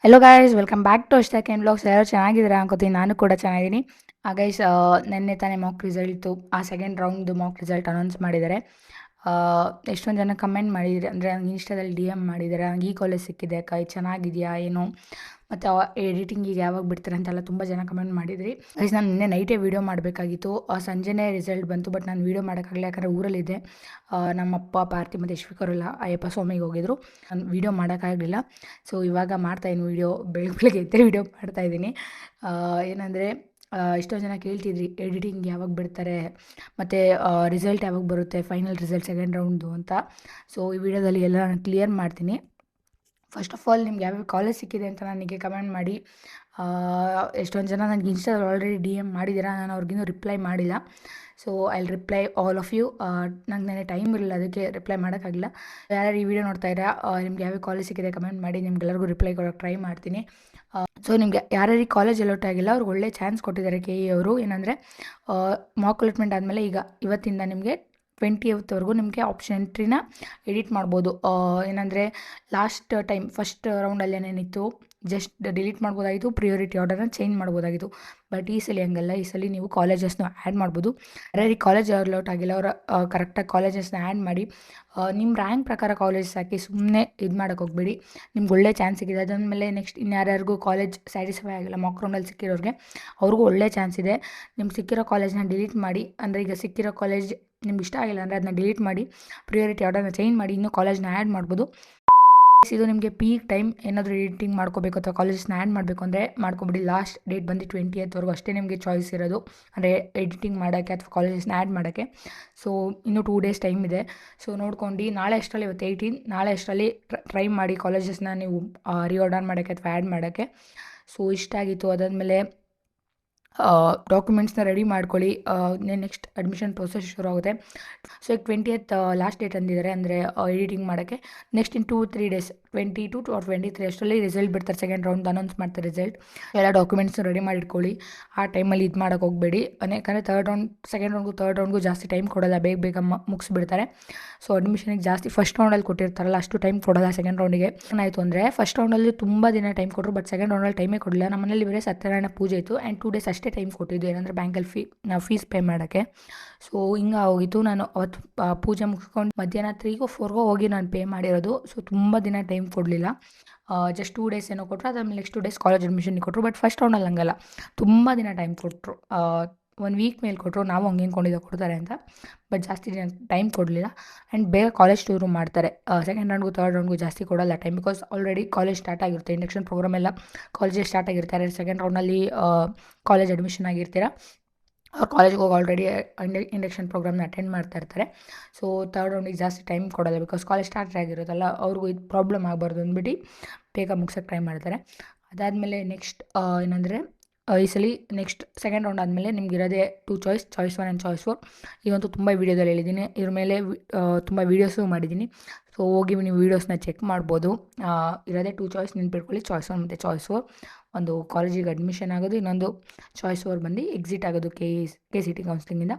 Hello guys, welcome back to ಅಷ್ಟಕ್ ಏನು blogs. ಎಲ್ಲರೂ ಚೆನ್ನಾಗಿದ್ದೀರಾ ಅನ್ಕೋತೀನಿ. ನಾನು ಕೂಡ ಚೆನ್ನಾಗಿದ್ದೀನಿ. ಗೈಸ್, ನಿನ್ನೆ ತಾನೇ ಮಾಕ್ ರಿಸಲ್ಟು, ಆ ಸೆಕೆಂಡ್ ರೌಂಡ್ದು ಮಾಕ್ ರಿಸಲ್ಟ್ ಅನೌನ್ಸ್ ಮಾಡಿದ್ದಾರೆ. ಎಷ್ಟೊಂದು ಜನ ಕಮೆಂಟ್ ಮಾಡಿದರೆ, ಅಂದರೆ ನಂಗೆ ಇನ್ಸ್ಟಾದಲ್ಲಿ ಡಿ ಎಮ್ ಮಾಡಿದ್ದಾರೆ, ನಂಗೆ ಈ ಕಾಲೇಜ್ ಸಿಕ್ಕಿದೆ ಅಕ್ಕ, ಇದು ಚೆನ್ನಾಗಿದೆಯಾ ಏನು, ಮತ್ತು ಎಡಿಟಿಂಗಿಗೆ ಯಾವಾಗ ಬಿಡ್ತಾರೆ ಅಂತೆಲ್ಲ ತುಂಬ ಜನ ಕಮೆಂಟ್ ಮಾಡಿದ್ರಿ. ಗೈಸ್, ನಾನು ನಿನ್ನೆ ನೈಟೇ ವೀಡಿಯೋ ಮಾಡಬೇಕಾಗಿತ್ತು, ಸಂಜೆನೇ ರಿಸಲ್ಟ್ ಬಂತು. ಬಟ್ ನಾನು ವೀಡಿಯೋ ಮಾಡೋಕ್ಕಾಗಲಿಲ್ಲ, ಯಾಕಂದರೆ ಊರಲ್ಲಿದ್ದೆ. ನಮ್ಮಪ್ಪ ಪಾರ್ತಿ ಮತ್ತು ಯಶ್ವಿಕರೆಲ್ಲ ಅಯ್ಯಪ್ಪ ಸ್ವಾಮಿಗೆ ಹೋಗಿದ್ರು. ನಾನು ವೀಡಿಯೋ ಮಾಡೋಕ್ಕಾಗಲಿಲ್ಲ. ಸೊ ಇವಾಗ ಮಾಡ್ತಾಯಿದ್ದೀನಿ ವೀಡಿಯೋ, ಬೆಳಗ್ಗೆ ಎದ್ದರೆ ವೀಡಿಯೋ ಮಾಡ್ತಾಯಿದ್ದೀನಿ. ಏನಂದರೆ ಎಷ್ಟೊಂದು ಜನ ಕೇಳ್ತಿದ್ರಿ ಎಡಿಟಿಂಗ್ ಯಾವಾಗ ಬಿಡ್ತಾರೆ, ಮತ್ತು ರಿಸಲ್ಟ್ ಯಾವಾಗ ಬರುತ್ತೆ, ಫೈನಲ್ ರಿಸಲ್ಟ್ ಸೆಕೆಂಡ್ ರೌಂಡ್ದು ಅಂತ. ಸೊ ಈ ವಿಡಿಯೋದಲ್ಲಿ ಎಲ್ಲ ನಾನು ಕ್ಲಿಯರ್ ಮಾಡ್ತೀನಿ. ಫಸ್ಟ್ ಆಫ್ ಆಲ್, ನಿಮ್ಗೆ ಯಾವ್ಯಾವ ಕಾಲೇಜ್ ಸಿಕ್ಕಿದೆ ಅಂತ ನನಗೆ ಕಮೆಂಟ್ ಮಾಡಿ. ಎಷ್ಟೊಂದು ಜನ ನನಗೆ ಇನ್ಸ್ಟಾದಲ್ಲಿ ಆಲ್ರೆಡಿ ಡಿ ಎಮ್ ಮಾಡಿದ್ದೀರಾ, ನಾನು ಅವ್ರಿಗಿನ್ನೂ ರಿಪ್ಲೈ ಮಾಡಿಲ್ಲ. So I will reply all of you. ನಂಗೆ ನನಗೆ ಟೈಮ್ ಇರಲಿಲ್ಲ, ಅದಕ್ಕೆ ರಿಪ್ಲೈ ಮಾಡೋಕ್ಕಾಗಿಲ್ಲ. ಯಾರ್ಯಾರು ಈ ವಿಡಿಯೋ ನೋಡ್ತಾ ಇದ್ದೀರಾ, ನಿಮ್ಗೆ ಯಾವ್ಯಾವ ಕಾಲೇಜ್ ಸಿಕ್ಕಿದೆ ಕಮೆಂಟ್ ಮಾಡಿ, ನಿಮ್ಗೆಲ್ಲರಿಗೂ ರಿಪ್ಲೈ ಕೊಡೋಕ್ಕೆ ಟ್ರೈ ಮಾಡ್ತೀನಿ. ಸೊ ನಿಮಗೆ ಯಾರ್ಯಾರಿಗೆ ಕಾಲೇಜ್ ಅಲಾಟ್ ಆಗಿಲ್ಲ ಅವ್ರಿಗೆ ಒಳ್ಳೆ ಚಾನ್ಸ್ ಕೊಟ್ಟಿದ್ದಾರೆ ಕೆ ಇ ಅವರು. ಏನಂದರೆ ಮಾಕ್ ಅಲಾಟ್ಮೆಂಟ್ ಆದಮೇಲೆ ಈಗ ಇವತ್ತಿಂದ ನಿಮಗೆ 20th ನಿಮಗೆ ಆಪ್ಷನ್ ಎಂಟ್ರಿನ ಎಡಿಟ್ ಮಾಡ್ಬೋದು. ಏನಂದರೆ ಲಾಸ್ಟ್ ಟೈಮ್ ಫಸ್ಟ್ ರೌಂಡಲ್ಲಿ ಏನೇನಿತ್ತು, ಜಸ್ಟ್ ಡಿಲೀಟ್ ಮಾಡ್ಬೋದಾಗಿತ್ತು, ಪ್ರಿಯೋರಿಟಿ ಆರ್ಡರ್ನ ಚೇಂಜ್ ಮಾಡ್ಬೋದಾಗಿತ್ತು. ಬಟ್ ಈ ಸಲ ಹಂಗಲ್ಲ, ಈ ಸಲ ನೀವು ಕಾಲೇಜಸ್ನ ಆ್ಯಡ್ ಮಾಡ್ಬೋದು. ಯಾರ್ಯಾರಿಗೆ ಕಾಲೇಜ್ ಅಲಾಟ್ ಆಗಿಲ್ಲ ಅವರು ಕರೆಕ್ಟಾಗಿ ಕಾಲೇಜಸ್ನ ಆ್ಯಡ್ ಮಾಡಿ, ನಿಮ್ಮ ರ್ಯಾಂಕ್ ಪ್ರಕಾರ ಕಾಲೇಜಸ್ ಹಾಕಿ ಸುಮ್ಮನೆ ಇದು ಮಾಡೋಕ್ಕೆ ಹೋಗ್ಬೇಡಿ. ನಿಮ್ಗೆ ಒಳ್ಳೆ ಚಾನ್ಸ್ ಸಿಗಿದೆ. ಅದಾದಮೇಲೆ ನೆಕ್ಸ್ಟ್ ಇನ್ಯಾರ್ಯಾರಿಗೂ ಕಾಲೇಜ್ ಸ್ಯಾಟಿಸ್ಫೈ ಆಗಿಲ್ಲ ಮಾಕ್ ರೌಂಡಲ್ಲಿ ಸಿಕ್ಕಿರೋರಿಗೆ, ಅವ್ರಿಗೂ ಒಳ್ಳೆ ಚಾನ್ಸ್ ಇದೆ. ನಿಮ್ಗೆ ಸಿಕ್ಕಿರೋ ಕಾಲೇಜ್ನ ಡಿಲೀಟ್ ಮಾಡಿ, ಅಂದರೆ ಈಗ ಸಿಕ್ಕಿರೋ ಕಾಲೇಜ್ ನಿಮ್ಗೆ ಇಷ್ಟ ಆಗಿಲ್ಲ ಅಂದರೆ ಅದನ್ನ ಡಿಲೀಟ್ ಮಾಡಿ, ಪ್ರಿಯಾರಿಟಿ ಆರ್ಡರ್ನ ಚೇಂಜ್ ಮಾಡಿ, ಇನ್ನೂ ಕಾಲೇಜ್ನ ಆ್ಯಡ್ ಮಾಡ್ಬೋದು. ಇದು ನಿಮಗೆ ಪೀಕ್ ಟೈಮ್. ಏನಾದರೂ ಎಡಿಟಿಂಗ್ ಮಾಡ್ಕೋಬೇಕು ಅಥವಾ ಕಾಲೇಜಸ್ನ ಆ್ಯಡ್ ಮಾಡಬೇಕು ಅಂದರೆ ಮಾಡ್ಕೊಬಿಡಿ. ಲಾಸ್ಟ್ ಡೇಟ್ ಬಂದು 20th ಅಷ್ಟೇ ನಿಮಗೆ ಚಾಯ್ಸ್ ಇರೋದು, ಅಂದರೆ ಎಡಿಟಿಂಗ್ ಮಾಡೋಕ್ಕೆ ಅಥವಾ ಕಾಲೇಜಸ್ನ ಆ್ಯಡ್ ಮಾಡೋಕ್ಕೆ. ಸೊ ಇನ್ನೂ 2 days ಟೈಮ್ ಇದೆ. ಸೊ ನೋಡ್ಕೊಂಡು ನಾಳೆ ಅಷ್ಟರಲ್ಲಿ, ಇವತ್ತು 18, ನಾಳೆ ಅಷ್ಟರಲ್ಲಿ ಟ್ರೈ ಮಾಡಿ ಕಾಲೇಜಸ್ನ ನೀವು ರಿಆರ್ಡರ್ ಮಾಡೋಕ್ಕೆ ಅಥವಾ ಆ್ಯಡ್ ಮಾಡೋಕ್ಕೆ. ಸೊ ಇಷ್ಟ ಆಗಿತ್ತು. ಅದಾದಮೇಲೆ ಡಾಕ್ಯುಮೆಂಟ್ಸ್ನ ರೆಡಿ ಮಾಡ್ಕೊಳ್ಳಿ. ನೆಕ್ಸ್ಟ್ ಅಡ್ಮಿಷನ್ ಪ್ರೊಸೆಸ್ ಶುರು ಆಗುತ್ತೆ. ಸೊ ಈಗ 20th ಲಾಸ್ಟ್ ಡೇಟ್ ಅಂದಿದ್ದಾರೆ, ಅಂದರೆ ಎಡಿಟಿಂಗ್ ಮಾಡೋಕ್ಕೆ. ನೆಕ್ಸ್ಟ್ ಇನ್ 2-3 days, 22 or 23 ಅಷ್ಟರಲ್ಲಿ ರಿಸಲ್ಟ್ ಬಿಡ್ತಾರೆ. ಸೆಕೆಂಡ್ ರೌಂಡ್ ಅನೌನ್ಸ್ ಮಾಡ್ತಾರೆ ರಿಸಲ್ಟ್. ಎಲ್ಲ ಡಾಕ್ಯುಮೆಂಟ್ಸ್ನ ರೆಡಿ ಮಾಡಿ ಇಟ್ಕೊಳ್ಳಿ. ಆ ಟೈಮಲ್ಲಿ ಇದು ಮಾಡೋಕ್ಕೆ ಹೋಗಬೇಡಿ, ಯಾಕಂದರೆ ಸೆಕೆಂಡ್ ರೌಂಡ್ಗೂ ಜಾಸ್ತಿ ಟೈಮ್ ಕೊಡೋಲ್ಲ, ಬೇಗ ಮುಗಿಸ್ಬಿಡ್ತಾರೆ. ಸೊ ಅಡ್ಮಿಷನಿಗೆ ಜಾಸ್ತಿ ಫಸ್ಟ್ ರೌಂಡಲ್ಲಿ ಕೊಟ್ಟಿರ್ತಾರಲ್ಲ, ಅಷ್ಟು ಟೈಮ್ ಕೊಡೋಲ್ಲ ಸೆಕೆಂಡ್ ರೌಂಡಿಗೆ. ಏನಾಯಿತು ಅಂದರೆ ಫಸ್ಟ್ ರೌಂಡಲ್ಲಿ ತುಂಬ ದಿನ ಟೈಮ್ ಕೊಟ್ಟರು, ಬಟ್ ಸೆಕೆಂಡ್ ರೌಂಡಲ್ಲಿ ಟೈಮೇ ಕೊಡಲಿಲ್ಲ. ನಮ್ಮನೇಲಿ ಬರೀ ಸತ್ಯನಾರಾಯಣ ಪೂಜೆ ಇತ್ತು ಆ್ಯಂಡ್ 2 days ಅಷ್ಟೇ ಟೈಮ್ ಕೊಟ್ಟಿದ್ದು, ಏನಂದರೆ ಬ್ಯಾಂಕಲ್ಲಿ ಫೀಸ್ ಪೇ ಮಾಡೋಕ್ಕೆ. ಸೊ ಹಿಂಗೆ ಹೋಗಿತ್ತು. ನಾನು ಅವತ್ತು ಪೂಜೆ ಮುಗಿಸ್ಕೊಂಡು ಮಧ್ಯಾಹ್ನ 3ಗೋ 4ಗೋ ಹೋಗಿ ನಾನು ಪೇ ಮಾಡಿರೋದು. ಸೊ ತುಂಬ ದಿನ ಟೈಮ್ ಕೊಡಲಿಲ್ಲ, ಜಸ್ಟ್ 2 days ಏನೋ ಕೊಟ್ಟರು. ಅದಾದಮೇಲೆ ನೆಕ್ಸ್ಟ್ 2 days ಕಾಲೇಜ್ ಅಡ್ಮಿಷನ್ಗೆ ಕೊಟ್ಟರು. ಬಟ್ ಫಸ್ಟ್ ರೌಂಡಲ್ಲಿ ಹಂಗಲ್ಲ, ತುಂಬ ದಿನ ಟೈಮ್ ಕೊಟ್ಟರು. 1 week ಮೇಲೆ ಕೊಟ್ಟರು. ನಾವು ಹಂಗೆ ಅಂದ್ಕೊಂಡಿದ್ದೆ ಕೊಡ್ತಾರೆ ಅಂತ, ಬಟ್ ಜಾಸ್ತಿ ದಿನ ಟೈಮ್ ಕೊಡಲಿಲ್ಲ. ಆ್ಯಂಡ್ ಬೇಗ ಕಾಲೇಜ್ ಟೂರು ಮಾಡ್ತಾರೆ. ಸೆಕೆಂಡ್ ರೌಂಡ್ಗೂ ಥರ್ಡ್ ರೌಂಡ್ಗೂ ಜಾಸ್ತಿ ಕೊಡೋಲ್ಲ time, because already college start ಆಗಿರುತ್ತೆ. ಇಂಡಕ್ಷನ್ ಪ್ರೋಗ್ರಾಮ್ ಎಲ್ಲ ಕಾಲೇಜೇ ಸ್ಟಾರ್ಟ್ ಆಗಿರ್ತಾರೆ. ಸೆಕೆಂಡ್ ರೌಂಡಲ್ಲಿ ಕಾಲೇಜ್ ಅಡ್ಮಿಷನ್ ಆಗಿರ್ತೀರ, ಅವ್ರು ಕಾಲೇಜ್ಗೆ ಹೋಗಿ ಆಲ್ರೆಡಿ ಇಂಡಕ್ಷನ್ ಪ್ರೋಗ್ರಾಮ್ನ ಅಟೆಂಡ್ ಮಾಡ್ತಾ ಇರ್ತಾರೆ. ಸೊ ಥರ್ಡ್ ರೌಂಡಿಗೆ ಜಾಸ್ತಿ ಟೈಮ್ ಕೊಡೋಲ್ಲ, ಬಿಕಾಸ್ ಕಾಲೇಜ್ ಸ್ಟಾರ್ಟ್ ಆಗಿರುತ್ತಲ್ಲ, ಅವ್ರಿಗೂ ಇದು ಪ್ರಾಬ್ಲಮ್ ಆಗಬಾರ್ದು ಅಂದ್ಬಿಟ್ಟು ಬೇಗ ಮುಗ್ಸೋಕ್ಕೆ ಟ್ರೈ ಮಾಡ್ತಾರೆ. ಅದಾದಮೇಲೆ ನೆಕ್ಸ್ಟ್ ಏನಂದರೆ ಈ ಸಲ ನೆಕ್ಸ್ಟ್ ಸೆಕೆಂಡ್ ರೌಂಡ್ ಆದಮೇಲೆ ನಿಮ್ಗೆ ಇರೋದೇ 2 choice 1 ಆ್ಯಂಡ್ choice 4. ಈಗಂತೂ ತುಂಬ ವೀಡಿಯೋದಲ್ಲಿ ಹೇಳಿದ್ದೀನಿ, ಇದ್ರ ಮೇಲೆ ತುಂಬ ವೀಡಿಯೋಸು ಮಾಡಿದ್ದೀನಿ. ಸೊ ಹೋಗಿ ನೀವು ವೀಡಿಯೋಸ್ನ ಚೆಕ್ ಮಾಡ್ಬೋದು. ಇರೋದೇ 2 choice ನೆನ್ಪಿಟ್ಕೊಳ್ಳಿ, choice 1 ಮತ್ತು choice 4. ಒಂದು ಕಾಲೇಜಿಗೆ ಅಡ್ಮಿಷನ್ ಆಗೋದು, ಇನ್ನೊಂದು choice 4 ಬಂದು ಎಕ್ಸಿಟ್ ಆಗೋದು KCET ಕೌನ್ಸಿಲಿಂಗಿಂದ.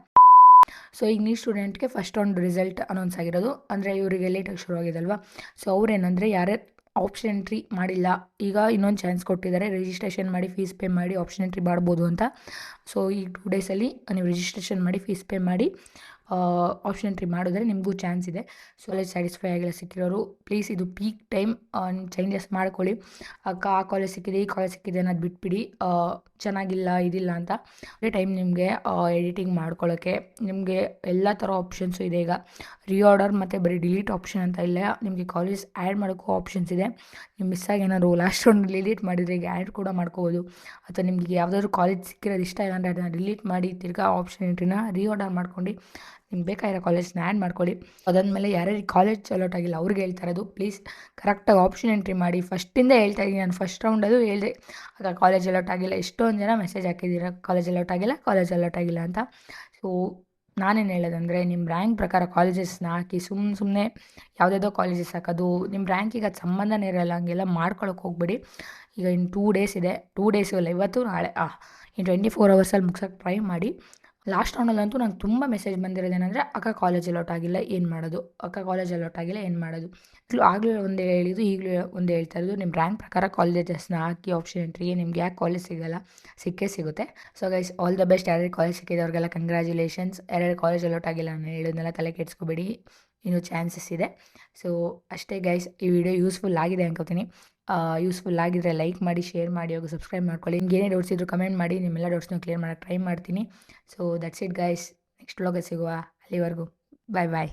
ಸೊ ಈಗ ನೀಟ್ ಸ್ಟೂಡೆಂಟ್ಗೆ ಫಸ್ಟ್ ರೌಂಡ್ ರಿಸಲ್ಟ್ ಅನೌನ್ಸ್ ಆಗಿರೋದು, ಅಂದರೆ ಇವರಿಗೆ ಲೇಟಾಗಿ ಶುರು ಆಗಿದಲ್ವಾ. ಸೊ ಅವ್ರೇನಂದರೆ ಯಾರ್ಯಾರು ಆಪ್ಷನ್ ಎಂಟ್ರಿ ಮಾಡಿಲ್ಲ, ಈಗ ಇನ್ನೊಂದು ಚಾನ್ಸ್ ಕೊಟ್ಟಿದ್ದಾರೆ, ರಿಜಿಸ್ಟ್ರೇಷನ್ ಮಾಡಿ ಫೀಸ್ ಪೇ ಮಾಡಿ ಆಪ್ಷನ್ ಎಂಟ್ರಿ ಮಾಡ್ಬೋದು ಅಂತ. ಸೊ ಈ 2 daysಲ್ಲಿ ನೀವು ರಿಜಿಸ್ಟ್ರೇಷನ್ ಮಾಡಿ ಫೀಸ್ ಪೇ ಮಾಡಿ ಆಪ್ಷನ್ ಎಂಟ್ರಿ ಮಾಡಿದ್ರೆ ನಿಮಗೂ ಚಾನ್ಸ್ ಇದೆ. ಸೊ ಅಲ್ಲಿ ಸ್ಯಾಟಿಸ್ಫೈ ಆಗಿಲ್ಲ ಸಿಕ್ಕಿರೋರು, ಪ್ಲೀಸ್ ಇದು ಪೀಕ್ ಟೈಮ್, ಚೇಂಜಸ್ ಮಾಡ್ಕೊಳ್ಳಿ. ಅಕ್ಕ ಆ ಕಾಲೇಜ್ ಸಿಕ್ಕಿದೆ, ಈ ಕಾಲೇಜ್ ಸಿಕ್ಕಿದೆ ಅನ್ನೋದು ಬಿಟ್ಬಿಡಿ, ಚೆನ್ನಾಗಿಲ್ಲ ಇದಿಲ್ಲ ಅಂತ. ಅದೇ ಟೈಮ್ ನಿಮಗೆ ಎಡಿಟಿಂಗ್ ಮಾಡ್ಕೊಳ್ಳೋಕ್ಕೆ ನಿಮಗೆ ಎಲ್ಲ ಥರ ಆಪ್ಷನ್ಸು ಇದೆ. ಈಗ ರಿಆರ್ಡರ್ ಮತ್ತು ಬರೀ ಡಿಲೀಟ್ ಆಪ್ಷನ್ ಅಂತ ಇಲ್ಲ, ನಿಮಗೆ ಕಾಲೇಜ್ ಆ್ಯಡ್ ಮಾಡೋಕ್ಕೂ ಆಪ್ಷನ್ಸ್ ಇದೆ. ನೀವು ಮಿಸ್ಸಾಗಿ ಏನಾದ್ರು ಲಾಸ್ಟ್ ರೌಂಡ್ ಡಿಲೀಟ್ ಮಾಡಿದರೆ ಈಗ ಆ್ಯಡ್ ಕೂಡ ಮಾಡ್ಕೋಬೋದು. ಅಥವಾ ನಿಮಗೆ ಯಾವುದಾದ್ರು ಕಾಲೇಜ್ ಸಿಕ್ಕಿರೋದು ಇಷ್ಟ ಇಲ್ಲ ಅಂದರೆ ಅದನ್ನು ಡಿಲೀಟ್ ಮಾಡಿ ತಿರ್ಗಾ ಆಪ್ಷನ್ ಎಂಟ್ರಿನ ರಿಆರ್ಡರ್ ಮಾಡ್ಕೊಂಡು ನಿಮ್ಗೆ ಬೇಕಾಗಿರೋ ಕಾಲೇಜ್ನ ಆ್ಯಡ್ ಮಾಡ್ಕೊಳ್ಳಿ. ಅದಾದಮೇಲೆ ಯಾರ್ಯಾರಿಗೆ ಕಾಲೇಜ್ ಅಲಾಟ್ ಆಗಿಲ್ಲ ಅವ್ರಿಗೆ ಹೇಳ್ತಾ ಇರೋದು, ಪ್ಲೀಸ್ ಕರೆಕ್ಟಾಗಿ ಆಪ್ಷನ್ ಎಂಟ್ರಿ ಮಾಡಿ. ಫಸ್ಟಿಂದ ಹೇಳ್ತಾ ಇದ್ದೀನಿ ನಾನು, ಫಸ್ಟ್ ರೌಂಡಲ್ಲೂ ಹೇಳಿದೆ ಆಗ ಕಾಲೇಜ್ ಅಲಾಟ್ ಆಗಿಲ್ಲ. ಎಷ್ಟೊಂದು ಜನ ಮೆಸೇಜ್ ಹಾಕಿದ್ದೀರ ಕಾಲೇಜ್ ಅಲಾಟ್ ಆಗಿಲ್ಲ, ಕಾಲೇಜ್ ಅಲಾಟ್ ಆಗಿಲ್ಲ ಅಂತ. ಸೊ ನಾನೇನು ಹೇಳೋದಂದರೆ, ನಿಮ್ಮ ರ್ಯಾಂಕ್ ಪ್ರಕಾರ ಕಾಲೇಜಸ್ನ ಹಾಕಿ, ಸುಮ್ಮನೆ ಯಾವುದ್ಯಾವುದೋ ಕಾಲೇಜಸ್ ಹಾಕೋದು, ನಿಮ್ಮ ರ್ಯಾಂಕಿಗೆ ಅದು ಸಂಬಂಧನೇ ಇರೋಲ್ಲ, ಹಂಗೆಲ್ಲ ಮಾಡ್ಕೊಳಕ್ಕೆ ಹೋಗ್ಬೇಡಿ. ಈಗ ಇನ್ನು 2 days ಇದೆ, 2 days ಇಲ್ಲ, ಇವತ್ತು ನಾಳೆ ಇನ್ನು 24 hours ಮುಗ್ಸೋಕ್ಕೆ ಟ್ರೈ ಮಾಡಿ. ಲಾಸ್ಟ್ ರೌಂಡಲ್ಲಂತೂ ನಂಗೆ ತುಂಬ ಮೆಸೇಜ್ ಬಂದಿರೋದೇನೆಂದರೆ ಅಕ್ಕ ಕಾಲೇಜ್ ಅಲಾಟ್ ಆಗಿಲ್ಲ ಏನು ಮಾಡೋದು, ಅಕ್ಕ ಕಾಲೇಜ್ ಅಲಾಟ್ ಆಗಿಲ್ಲ ಏನು ಮಾಡೋದು. ಆಗಲೂ ಒಂದೇ ಹೇಳಿದ್ದು, ಈಗಲೂ ಒಂದೇ ಹೇಳ್ತಾ ಇರೋದು, ನಿಮ್ಮ ರ್ಯಾಂಕ್ ಪ್ರಕಾರ ಕಾಲೇಜಸ್ನ ಹಾಕಿ ಆಪ್ಷನ್ ಎಂಟ್ರಿಗೆ, ನಿಮ್ಗೆ ಯಾಕೆ ಕಾಲೇಜ್ ಸಿಗೋಲ್ಲ, ಸಿಕ್ಕೇ ಸಿಗುತ್ತೆ. So guys, all the best. ಯಾರ್ಯಾರು ಕಾಲೇಜ್ ಸಿಕ್ಕಿದವ್ರಿಗೆಲ್ಲ ಕಂಗ್ರ್ಯಾಚುಲೇಷನ್ಸ್. ಯಾರ್ಯಾರು ಕಾಲೇಜ್ ಅಲಾಟ್ ಆಗಿಲ್ಲ ನಾನು ಹೇಳೋದನ್ನೆಲ್ಲ ತಲೆ ಕೆಡಿಸ್ಕೋಬೇಡಿ, ಇನ್ನೂ ಚಾನ್ಸಸ್ ಇದೆ. ಸೊ ಅಷ್ಟೇ ಗೈಸ್, ಈ ವಿಡಿಯೋ ಯೂಸ್ಫುಲ್ ಆಗಿದೆ ಅನ್ಕೋತೀನಿ. ಯೂಸ್ಫುಲ್ ಆಗಿದ್ರೆ ಲೈಕ್ ಮಾಡಿ, ಶೇರ್ ಮಾಡಿ, ಹೋಗಿ ಸಬ್ಸ್ಕ್ರೈಬ್ ಮಾಡ್ಕೊಳ್ಳಿ. ನಿಮ್ಗೆ ಏನೇ ಡೌಟ್ಸ್ ಇದ್ದರೂ ಕಮೆಂಟ್ ಮಾಡಿ, ನಿಮ್ಮೆಲ್ಲ ಡೌಟ್ಸ್ನ ಕ್ಲಿಯರ್ ಮಾಡೋಕ್ಕೆ ಟ್ರೈ ಮಾಡ್ತೀನಿ. So that's it guys, next ವ್ಲಾಗಲ್ಲಿ ಸಿಗುವ. ಅಲ್ಲಿವರೆಗೂ ಬಾಯ್ ಬಾಯ್.